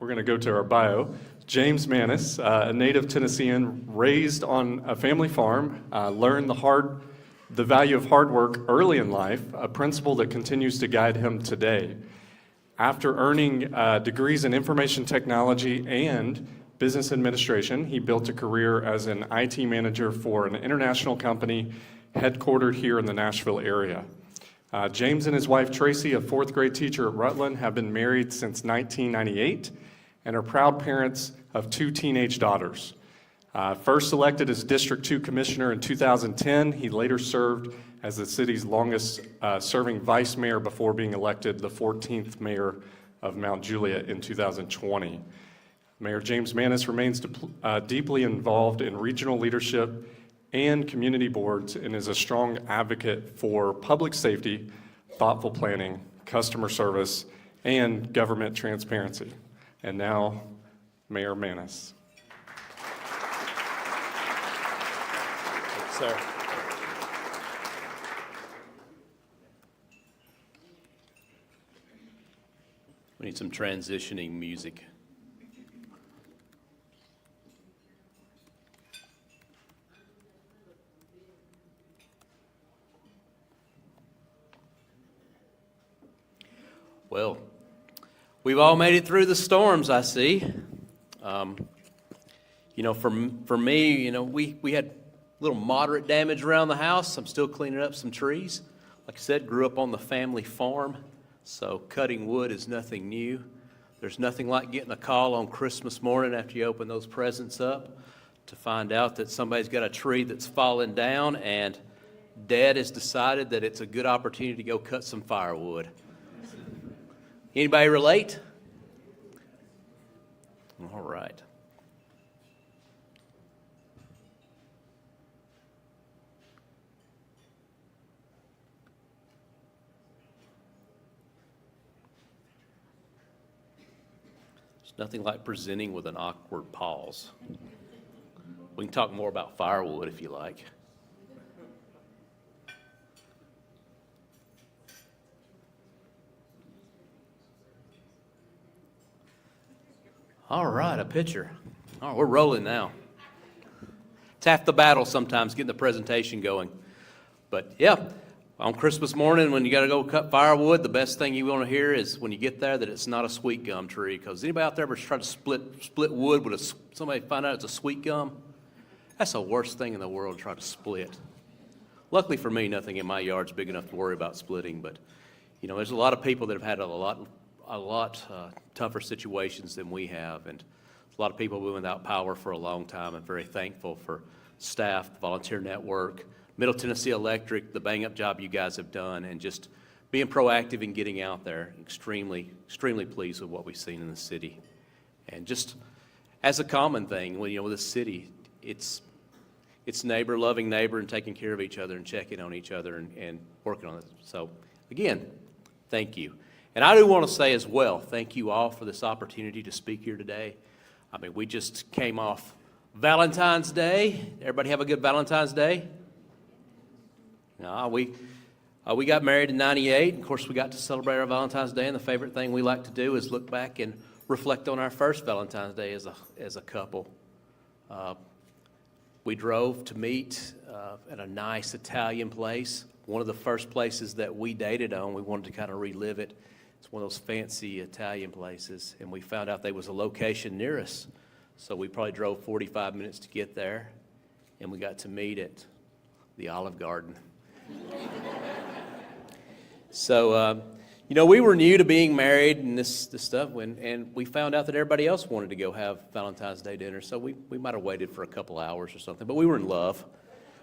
we're going to go to our bio. James Maness, a native Tennessean, raised on a family farm, learned the value of hard work early in life, a principle that continues to guide him today. After earning degrees in information technology and business administration, he built a career as an IT manager for an international company headquartered here in the Nashville area. James and his wife Tracy, a fourth grade teacher at Rutland, have been married since 1998 and are proud parents of 2 teenage daughters. First elected as District 2 Commissioner in 2010, he later served as the city's longest serving vice mayor before being elected the 14th mayor of Mount Juliet in 2020. Mayor James Maness remains deeply involved in regional leadership and community boards and is a strong advocate for public safety, thoughtful planning, customer service, and government transparency. And now, Mayor Maness. Thanks, sir. We need some transitioning music. Well, we've all made it through the storms, I see. For me, we had a little moderate damage around the house. I'm still cleaning up some trees. Like I said, grew up on the family farm, so cutting wood is nothing new. There's nothing like getting a call on Christmas morning after you open those presents up to find out that somebody's got a tree that's fallen down and Dad has decided that it's a good opportunity to go cut some firewood. Anybody relate? All right. There's nothing like presenting with an awkward pause. We can talk more about firewood if you like. All right, a picture. All right, we're rolling now. It's half the battle sometimes getting the presentation going. But yeah, on Christmas morning when you got to go cut firewood, the best thing you want to hear is when you get there that it's not a sweet gum tree. Because anybody out there ever tried to split wood with somebody find out it's a sweet gum? That's the worst thing in the world to try to split. Luckily for me, nothing in my yard's big enough to worry about splitting. But there's a lot of people that have had a lot tougher situations than we have, and a lot of people have been without power for a long time. I'm very thankful for staff, the volunteer network, Middle Tennessee Electric, the bang-up job you guys have done, and just being proactive and getting out there. Extremely, extremely pleased with what we've seen in the city. And just as a common thing, with the city, it's neighbor, loving neighbor, and taking care of each other and checking on each other and working on it. So again, thank you. And I do want to say as well, thank you all for this opportunity to speak here today. I mean, we just came off Valentine's Day. Everybody have a good Valentine's Day? No, we got married in '98. Of course, we got to celebrate our Valentine's Day, and the favorite thing we like to do is look back and reflect on our first Valentine's Day as a couple. We drove to meet at a nice Italian place. One of the first places that we dated on, we wanted to kind of relive it. It's one of those fancy Italian places, and we found out there was a location near us. So we probably drove 45 minutes to get there, and we got to meet at the Olive Garden. So, we were new to being married and this stuff, and we found out that everybody else wanted to go have Valentine's Day dinner, so we might have waited for a couple hours or something, but we were in love.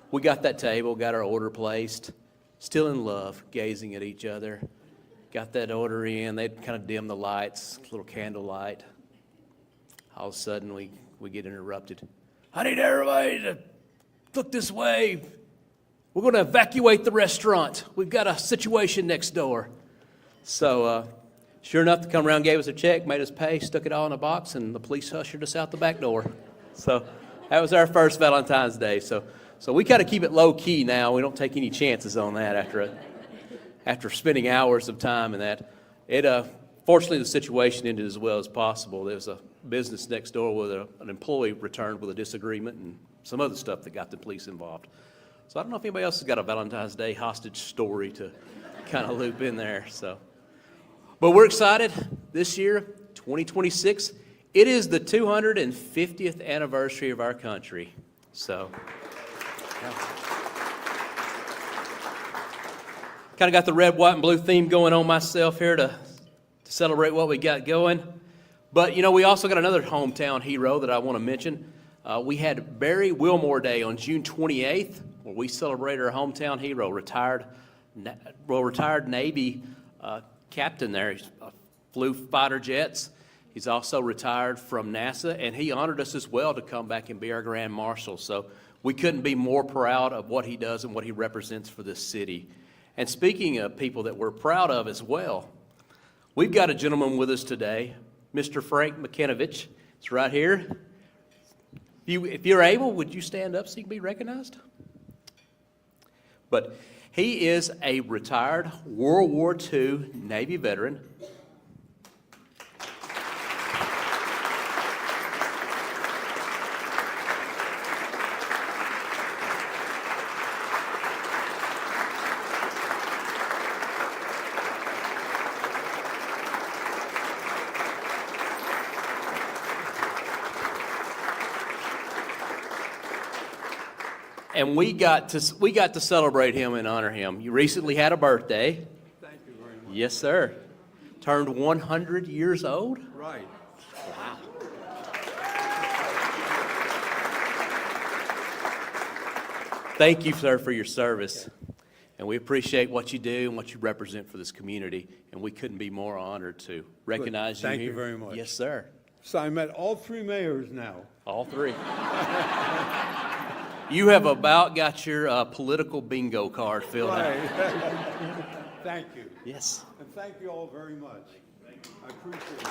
We got that table, got our order placed, still in love, gazing at each other. Got that order in, they'd kind of dim the lights, little candlelight. All of a sudden, we get interrupted. I need everybody to look this way. We're going to evacuate the restaurant. We've got a situation next door. So, sure enough, they come around, gave us a check, made us pay, stuck it all in a box, and the police ushered us out the back door. So, that was our first Valentine's Day. So we kind of keep it low key now. We don't take any chances on that after spending hours of time in that. Fortunately, the situation ended as well as possible. There was a business next door where an employee returned with a disagreement and some other stuff that got the police involved. So I don't know if anybody else has got a Valentine's Day hostage story to kind of loop in there. But we're excited this year, 2026. It is the 250th anniversary of our country. So, kind of got the red, white, and blue theme going on myself here to celebrate what we got going. But, we also got another hometown hero that I want to mention. We had Barry Wilmore Day on June 28th, where we celebrated our hometown hero, retired Navy captain there. He flew fighter jets. He's also retired from NASA, and he honored us as well to come back and be our Grand Marshal. So we couldn't be more proud of what he does and what he represents for this city. And speaking of people that we're proud of as well, we've got a gentleman with us today, Mr. Frank McKinovich. It's right here. If you're able, would you stand up so you can be recognized? But he is a retired World War II Navy veteran. And we got to celebrate him and honor him. You recently had a birthday. Thank you very much. Yes, sir. Turned 100 years old. Right. Wow. Thank you, sir, for your service. And we appreciate what you do and what you represent for this community. And we couldn't be more honored to recognize you here. Thank you very much. Yes, sir. So I met all three mayors now. All three. You have about got your political bingo card filled out. Right. Thank you. Yes. And thank you all very much. I appreciate it.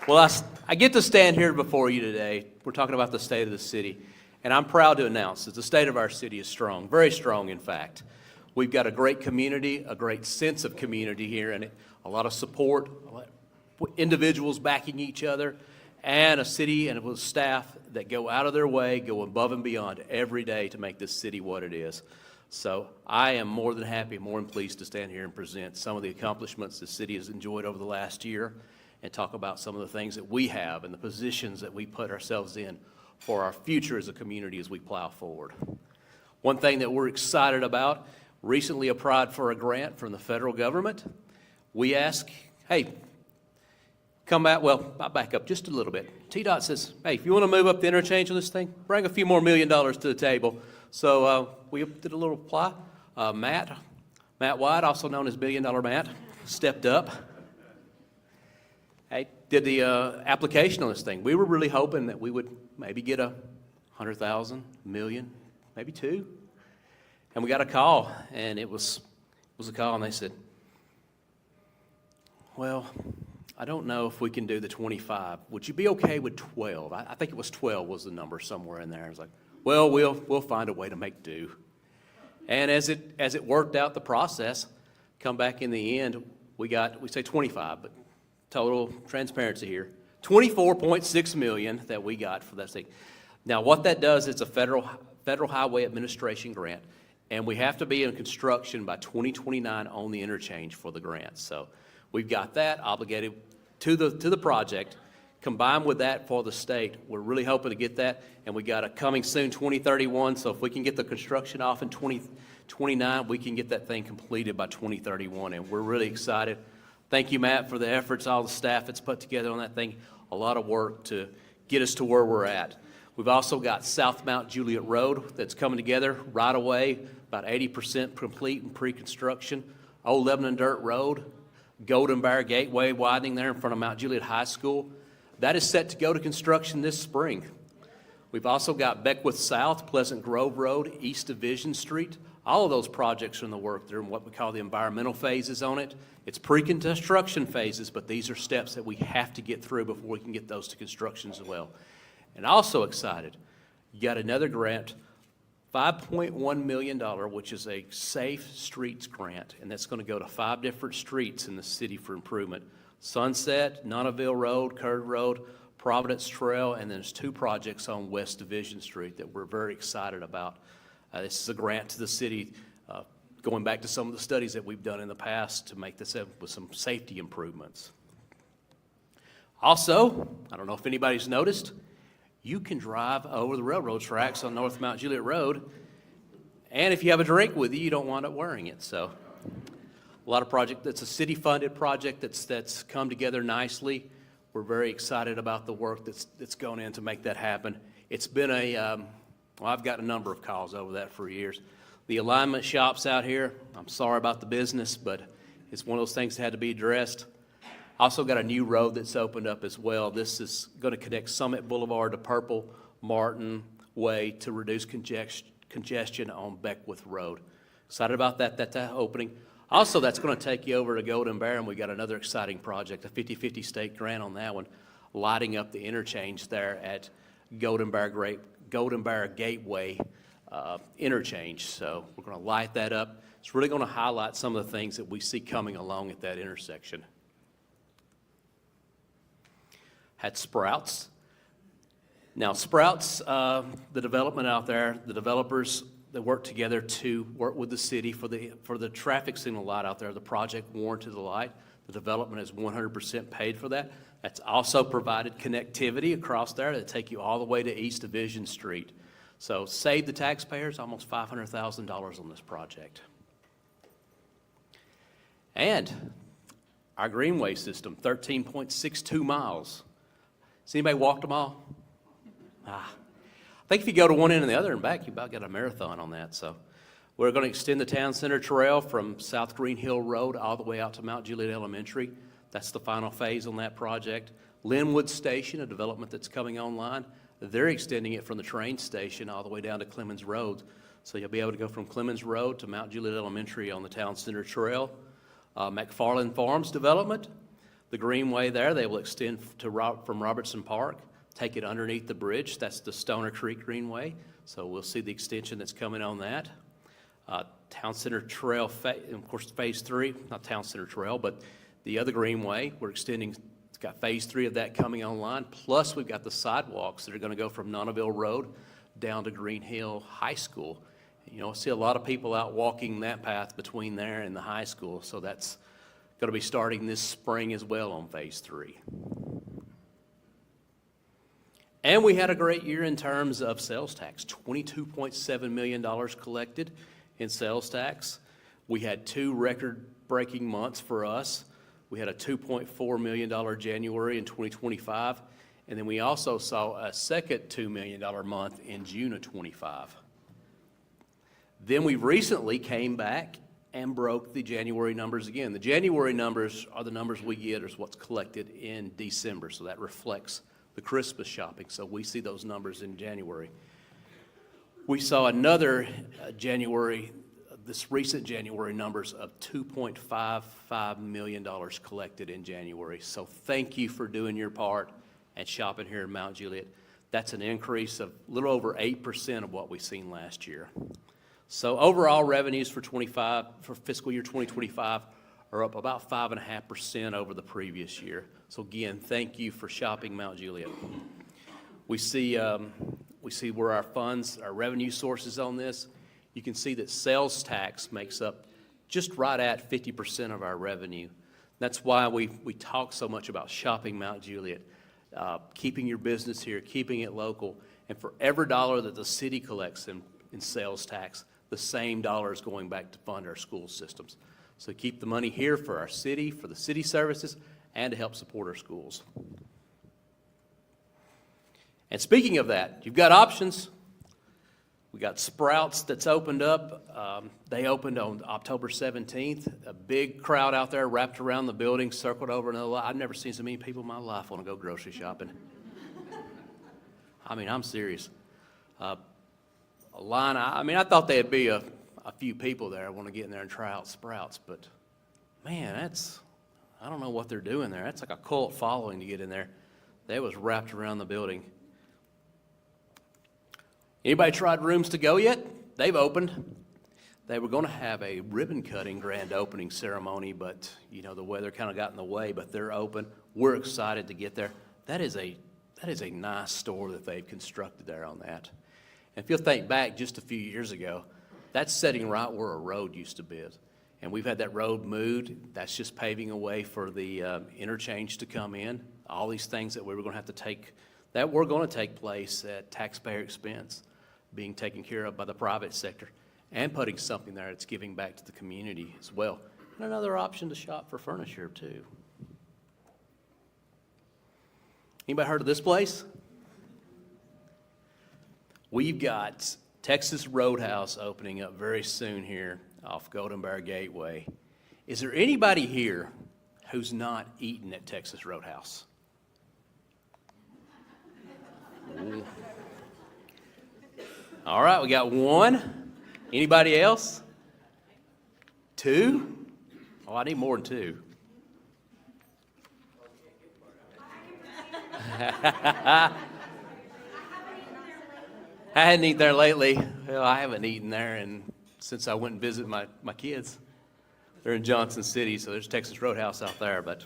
Well, I get to stand here before you today. We're talking about the state of the city. And I'm proud to announce that the state of our city is strong, very strong, in fact. We've got a great community, a great sense of community here, and a lot of support, individuals backing each other, and a city and with staff that go out of their way, go above and beyond every day to make this city what it is. So I am more than happy, more than pleased to stand here and present some of the accomplishments the city has enjoyed over the last year and talk about some of the things that we have and the positions that we put ourselves in for our future as a community as we plow forward. One thing that we're excited about, recently applied for a grant from the federal government. We ask, hey, I'll back up just a little bit. TDOT says, hey, if you want to move up the interchange on this thing, bring a few more $1 million to the table. So we did a little apply. Matt White, also known as $1 Billion Matt, stepped up. Hey, did the application on this thing. We were really hoping that we would maybe get 100,000, $1 million, maybe two. And we got a call, and it was a call, and they said, well, I don't know if we can do the 25. Would you be okay with 12? I think it was 12 was the number somewhere in there. I was like, well, we'll find a way to make do. And as it worked out the process, come back in the end, we say 25, but total transparency here, 24.6 million that we got for that thing. Now, what that does, it's a federal highway administration grant, and we have to be in construction by 2029 on the interchange for the grant. So we've got that obligated to the project. Combined with that for the state, we're really hoping to get that, and we got a coming soon 2031. So if we can get the construction off in 2029, we can get that thing completed by 2031, and we're really excited. Thank you, Matt, for the efforts, all the staff that's put together on that thing. A lot of work to get us to where we're at. We've also got South Mount Juliet Road that's coming together right away, about 80% complete in pre-construction. Old Lebanon Dirt Road, Golden Bear Gateway widening there in front of Mount Juliet High School. That is set to go to construction this spring. We've also got Beckwith South, Pleasant Grove Road, East Division Street. All of those projects are in the work. They're in what we call the environmental phases on it. It's pre-construction phases, but these are steps that we have to get through before we can get those to construction as well. And also excited, you got another grant $5.1 million, which is a Safe Streets grant, and that's going to go to 5 different streets in the city for improvement. Sunset, Nonneville Road, Curd Road, Providence Trail, and then there's 2 projects on West Division Street that we're very excited about. This is a grant to the city, going back to some of the studies that we've done in the past to make this with some safety improvements. Also, I don't know if anybody's noticed, you can drive over the railroad tracks on North Mount Juliet Road, and if you have a drink with you, you don't wind up wearing it. So a lot of project, that's a city-funded project that's come together nicely. We're very excited about the work that's gone in to make that happen. It's been well, I've gotten a number of calls over that for years. The alignment shops out here, I'm sorry about the business, but it's one of those things that had to be addressed. Also got a new road that's opened up as well. This is going to connect Summit Boulevard to Purple Martin Way to reduce congestion on Beckwith Road. Excited about that opening. Also, that's going to take you over to Golden Bear, and we got another exciting project, a 50-50 state grant on that one, lighting up the interchange there at Golden Bear Gateway interchange. So we're going to light that up. It's really going to highlight some of the things that we see coming along at that intersection. Had Sprouts. Now, Sprouts, the development out there, the developers that work together to work with the city for the traffic signal light out there, the project warranted the light. The development is 100% paid for that. That's also provided connectivity across there that take you all the way to East Division Street. So save the taxpayers almost $500,000 on this project. And our greenway system, 13.62 miles. Has anybody walked a mile? I think if you go to one end and the other and back, you about got a marathon on that. So we're going to extend the Town Center Trail from South Green Hill Road all the way out to Mount Juliet Elementary. That's the final phase on that project. Linwood Station, a development that's coming online, they're extending it from the train station all the way down to Clemens Road. So you'll be able to go from Clemens Road to Mount Juliet Elementary on the Town Center Trail. McFarland Farms development, the greenway there, they will extend from Robertson Park, take it underneath the bridge. That's the Stoner Creek Greenway. So we'll see the extension that's coming on that. Town Center Trail, of course, Phase 3, not Town Center Trail, but the other greenway, we're extending, it's got Phase 3 of that coming online. Plus, we've got the sidewalks that are going to go from Nonneville Road down to Green Hill High School. You know, I see a lot of people out walking that path between there and the high school, so that's going to be starting this spring as well on Phase 3. And we had a great year in terms of sales tax, $22.7 million collected in sales tax. We had 2 record-breaking months for us. We had a $2.4 million January in 2025, and then we also saw a second $2 million month in June of 25. Then we recently came back and broke the January numbers again. The January numbers are the numbers we get is what's collected in December, so that reflects the Christmas shopping. So we see those numbers in January. We saw another this recent January numbers of $2.55 million collected in January. So thank you for doing your part and shopping here in Mount Juliet. That's an increase of a little over 8% of what we've seen last year. So overall revenues for fiscal year 2025 are up about 5.5% over the previous year. So again, thank you for shopping Mount Juliet. We see where our funds, our revenue sources on this. You can see that sales tax makes up just right at 50% of our revenue. That's why we talk so much about shopping Mount Juliet, keeping your business here, keeping it local, and for every dollar that the city collects in sales tax, the same dollar is going back to fund our school systems. So keep the money here for our city, for the city services, and to help support our schools. And speaking of that, you've got options. We got Sprouts that's opened up. They opened on October 17th. A big crowd out there wrapped around the building, circled over another line. I've never seen so many people in my life want to go grocery shopping. I mean, I'm serious. A line, I thought there'd be a few people there want to get in there and try out Sprouts, but man, I don't know what they're doing there. That's like a cult following to get in there. They was wrapped around the building. Anybody tried Rooms to Go yet? they've opened. They were going to have a ribbon cutting grand opening ceremony, but the weather kind of got in the way. But they're open. We're excited to get there. That is a nice store that they've constructed there on that. And if you'll think back just a few years ago, that's sitting right where a road used to be. And we've had that road moved. That's just paving a way for the interchange to come in. All these things that we were going to have to take, that were going to take place at taxpayer expense, being taken care of by the private sector, and putting something there that's giving back to the community as well. And another option to shop for furniture too. Anybody heard of this place? We've got Texas Roadhouse opening up very soon here off Golden Bear Gateway. Is there anybody here who's not eaten at Texas Roadhouse? Ooh. All right, we got one. Anybody else? Two? Oh, I need more than two. I hadn't eaten there lately. Well, I haven't eaten there since I went and visited my kids. They're in Johnson City, so there's Texas Roadhouse out there. But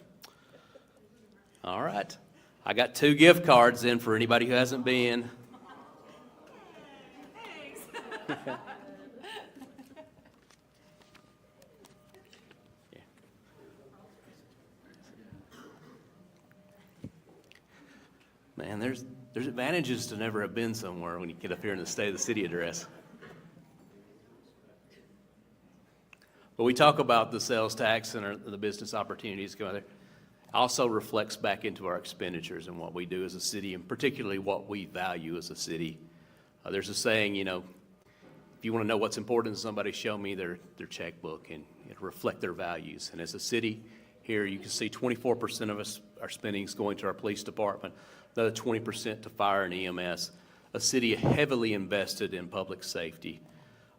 all right, I got 2 gift cards in for anybody who hasn't been. Man, there's advantages to never have been somewhere when you get up here in the State of the City address. But we talk about the sales tax and the business opportunities going there. Also reflects back into our expenditures and what we do as a city, and particularly what we value as a city. There's a saying, if you want to know what's important to somebody, show me their checkbook, and it'll reflect their values. And as a city here, you can see 24% of our spending is going to our police department, another 20% to fire and EMS. A city heavily invested in public safety.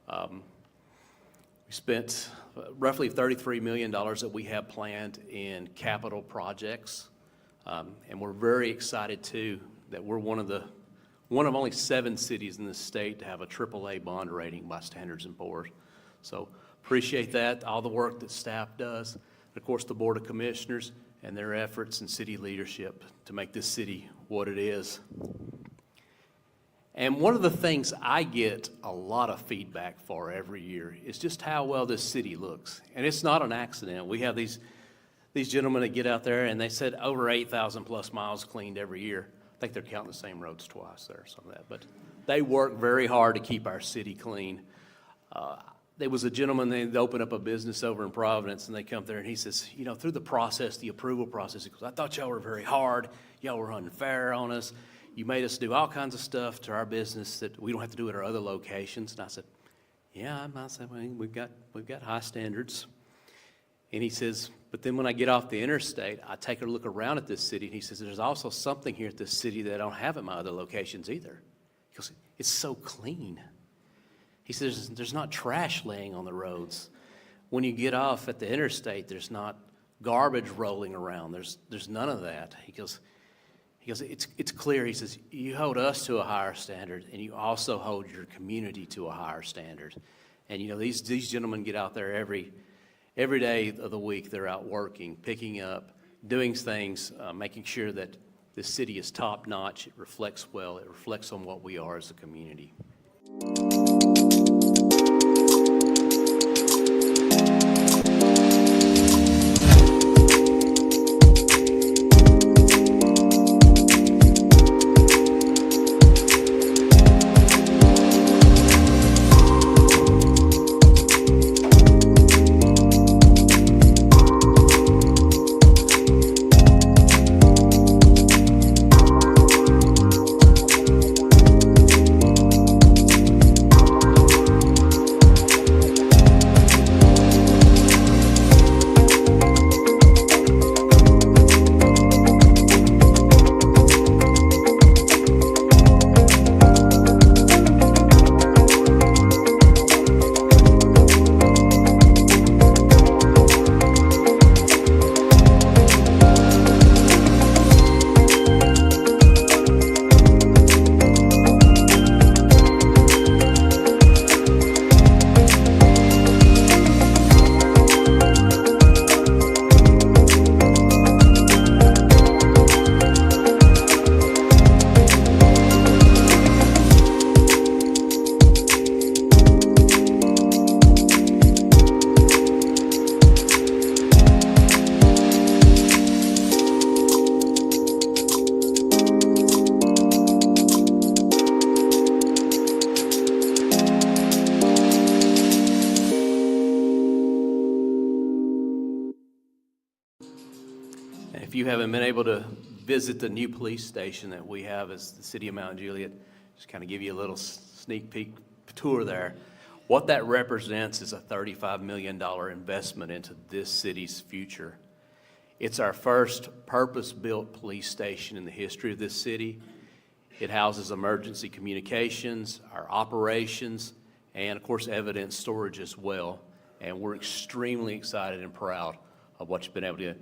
We spent roughly $33 million that we have planned in capital projects. And we're very excited, too, that we're one of only 7 cities in the state to have a AAA bond rating by Standards & Poor's. So appreciate that, all the work that staff does. And of course, the Board of Commissioners and their efforts and city leadership to make this city what it is. And one of the things I get a lot of feedback for every year is just how well this city looks. And it's not an accident. We have these gentlemen that get out there, and they said over 8,000 plus miles cleaned every year. I think they're counting the same roads twice there or something like that. But they work very hard to keep our city clean. There was a gentleman, they opened up a business over in Providence, and they come there, and he says, through the process, the approval process, he goes, I thought y'all were very hard. Y'all were unfair on us. You made us do all kinds of stuff to our business that we don't have to do at our other locations. And I said, yeah, we've got high standards. And he says, but then when I get off the interstate, I take a look around at this city, and he says, there's also something here at this city that I don't have at my other locations either. He goes, it's so clean. He says, there's not trash laying on the roads. When you get off at the interstate, there's not garbage rolling around. There's none of that. He goes, it's clear. He says, you hold us to a higher standard, and you also hold your community to a higher standard. And these gentlemen get out there every day of the week. They're out working, picking up, doing things, making sure that this city is top notch. It reflects well. It reflects on what we are as a community. if you haven't been able to visit the new police station that we have as the city of Mount Juliet, just kind of give you a little sneak peek tour there. What that represents is a $35 million investment into this city's future. It's our first purpose-built police station in the history of this city. It houses emergency communications, our operations, and of course evidence storage as well. And we're extremely excited and proud of what you've been able to do.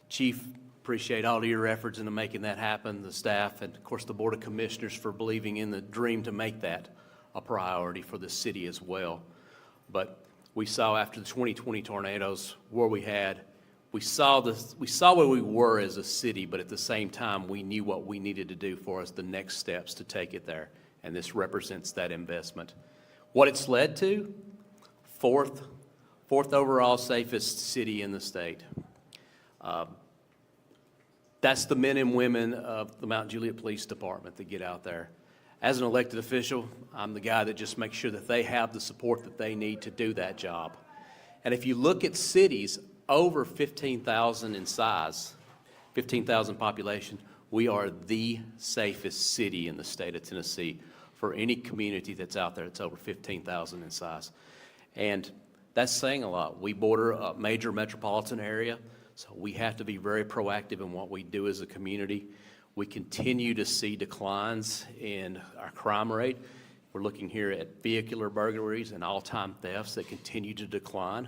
Chief, appreciate all of your efforts into making that happen, the staff, and of course the Board of Commissioners for believing in the dream to make that a priority for the city as well. But we saw after the 2020 tornadoes where we saw where we were as a city, but at the same time we knew what we needed to do for us, the next steps to take it there. And this represents that investment. What it's led to, fourth overall safest city in the state. That's the men and women of the Mount Juliet Police Department that get out there. As an elected official, I'm the guy that just makes sure that they have the support that they need to do that job. And if you look at cities over 15,000 in size, 15,000 population, we are the safest city in the state of Tennessee for any community that's out there that's over 15,000 in size. And that's saying a lot. We border a major metropolitan area, so we have to be very proactive in what we do as a community. We continue to see declines in our crime rate. We're looking here at vehicular burglaries and all-time thefts that continue to decline.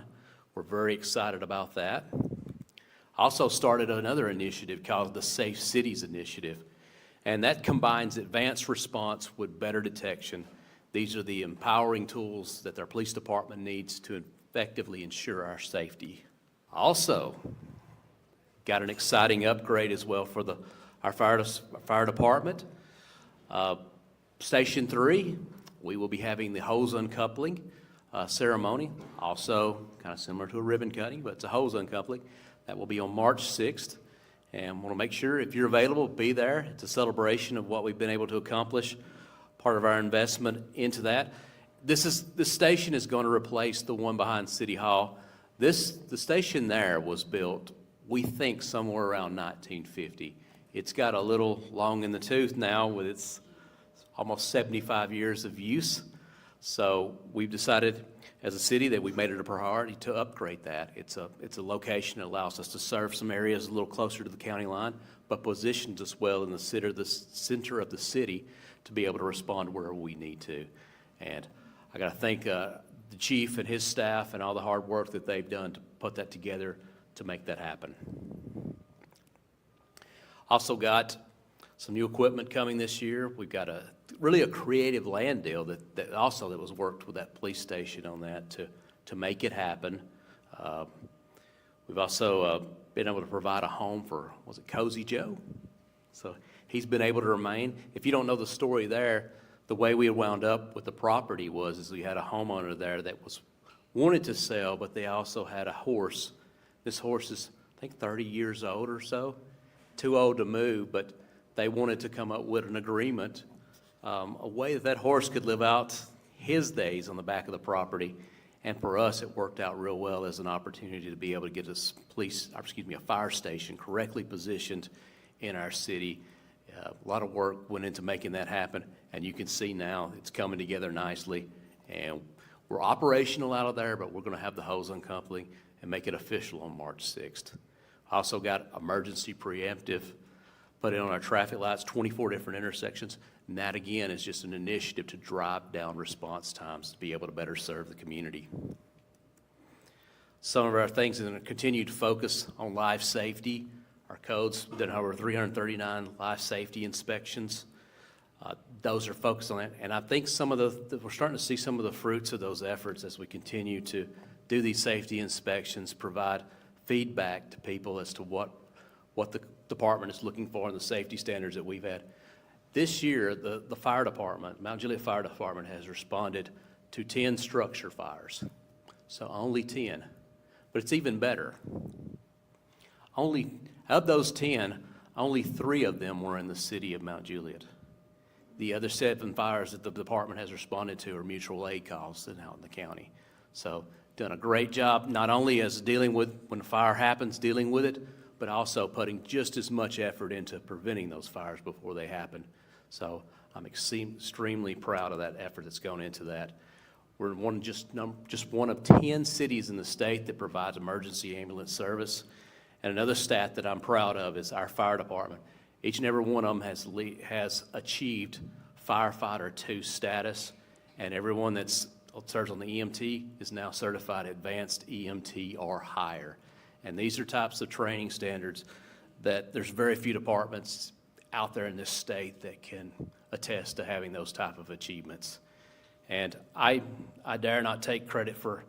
We're very excited about that. Also started another initiative called the Safe Cities Initiative, and that combines advanced response with better detection. These are the empowering tools that our police department needs to effectively ensure our safety. Also, got an exciting upgrade as well for our fire department. Station 3, we will be having the hose uncoupling ceremony, also kind of similar to a ribbon cutting, but it's a hose uncoupling. That will be on March 6th. And I want to make sure if you're available, be there. It's a celebration of what we've been able to accomplish, part of our investment into that. This station is going to replace the one behind City Hall. The station there was built, we think, somewhere around 1950. It's got a little long in the tooth now with its almost 75 years of use. So we've decided as a city that we've made it a priority to upgrade that. It's a location that allows us to serve some areas a little closer to the county line, but positions us well in the center of the city to be able to respond where we need to. And I got to thank the chief and his staff and all the hard work that they've done to put that together to make that happen. Also got some new equipment coming this year. We've got really a creative land deal that was worked with that police station on that to make it happen. We've also been able to provide a home for, was it Cozy Joe? So he's been able to remain. If you don't know the story there, the way we wound up with the property is we had a homeowner there that wanted to sell, but they also had a horse. This horse is, I think, 30 years old or so, too old to move, but they wanted to come up with an agreement, a way that horse could live out his days on the back of the property. And for us, it worked out real well as an opportunity to be able to get a fire station correctly positioned in our city. A lot of work went into making that happen, and you can see now it's coming together nicely. And we're operational out of there, but we're going to have the hose uncoupling and make it official on March 6th. Also got emergency preemptive, put it on our traffic lights, 24 different intersections. And that, again, is just an initiative to drive down response times to be able to better serve the community. Some of our things are going to continue to focus on life safety. Our codes, we've done over 339 life safety inspections. Those are focused on that. And I think we're starting to see some of the fruits of those efforts as we continue to do these safety inspections, provide feedback to people as to what the department is looking for and the safety standards that we've had. This year, the fire department, Mount Juliet Fire Department, has responded to 10 structure fires. So only 10. But it's even better. Of those 10, only 3 of them were in the city of Mount Juliet. The other 7 fires that the department has responded to are mutual aid calls out in the county. So done a great job, not only as dealing with when a fire happens, dealing with it, but also putting just as much effort into preventing those fires before they happen. So I'm extremely proud of that effort that's gone into that. We're just one of 10 cities in the state that provides emergency ambulance service. And another stat that I'm proud of is our fire department. Each and every one of them has achieved firefighter 2 status, and everyone that serves on the EMT is now certified advanced EMT or higher. And these are types of training standards that there's very few departments out there in this state that can attest to having those type of achievements. And I dare not take credit for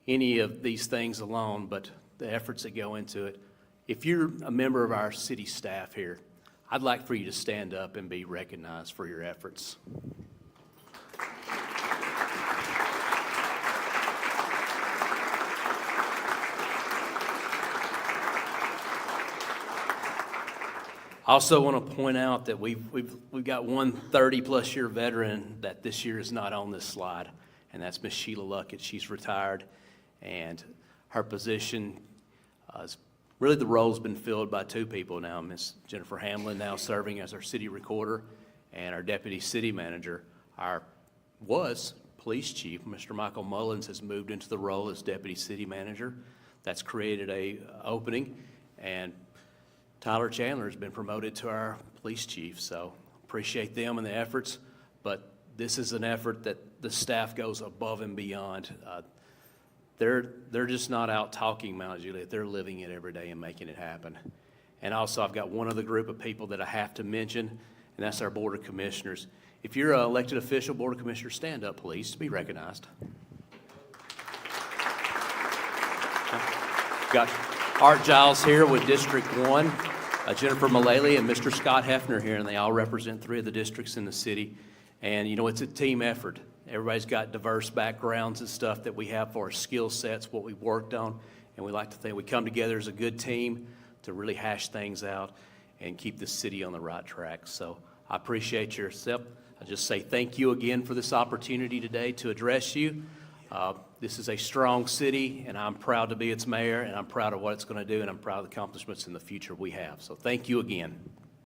any of these things alone, but the efforts that go into it. If you're a member of our city staff here, I'd like for you to stand up and be recognized for your efforts. I also want to point out that we've got one 30-plus year veteran that this year is not on this slide, and that's Miss Sheila Luckett. She's retired, and her position really the role's been filled by 2 people now. Miss Jennifer Hamlin now serving as our city recorder, and our deputy city manager. Our police chief, Mr. Michael Mullins, has moved into the role as deputy city manager. That's created a opening, and Tyler Chandler has been promoted to our police chief, so appreciate them and the efforts, but this is an effort that the staff goes above and beyond. They're just not out talking Mount Juliet, they're living it every day and making it happen. And also, I've got one other group of people that I have to mention, and that's our Board of Commissioners. If you're an elected official, Board of Commissioners, stand up, please, to be recognized. Got Art Giles here with District 1, Jennifer Mullally and Mr. Scott Hefner here, and they all represent 3 of the districts in the city. And, you know, it's a team effort. Everybody's got diverse backgrounds and stuff that we have for our skill sets, what we've worked on, and we like to think we come together as a good team to really hash things out and keep the city on the right track. So I appreciate your step. I just say thank you again for this opportunity today to address you. This is a strong city, and I'm proud to be its mayor, and I'm proud of what it's going to do, and I'm proud of the accomplishments in the future we have. So thank you again.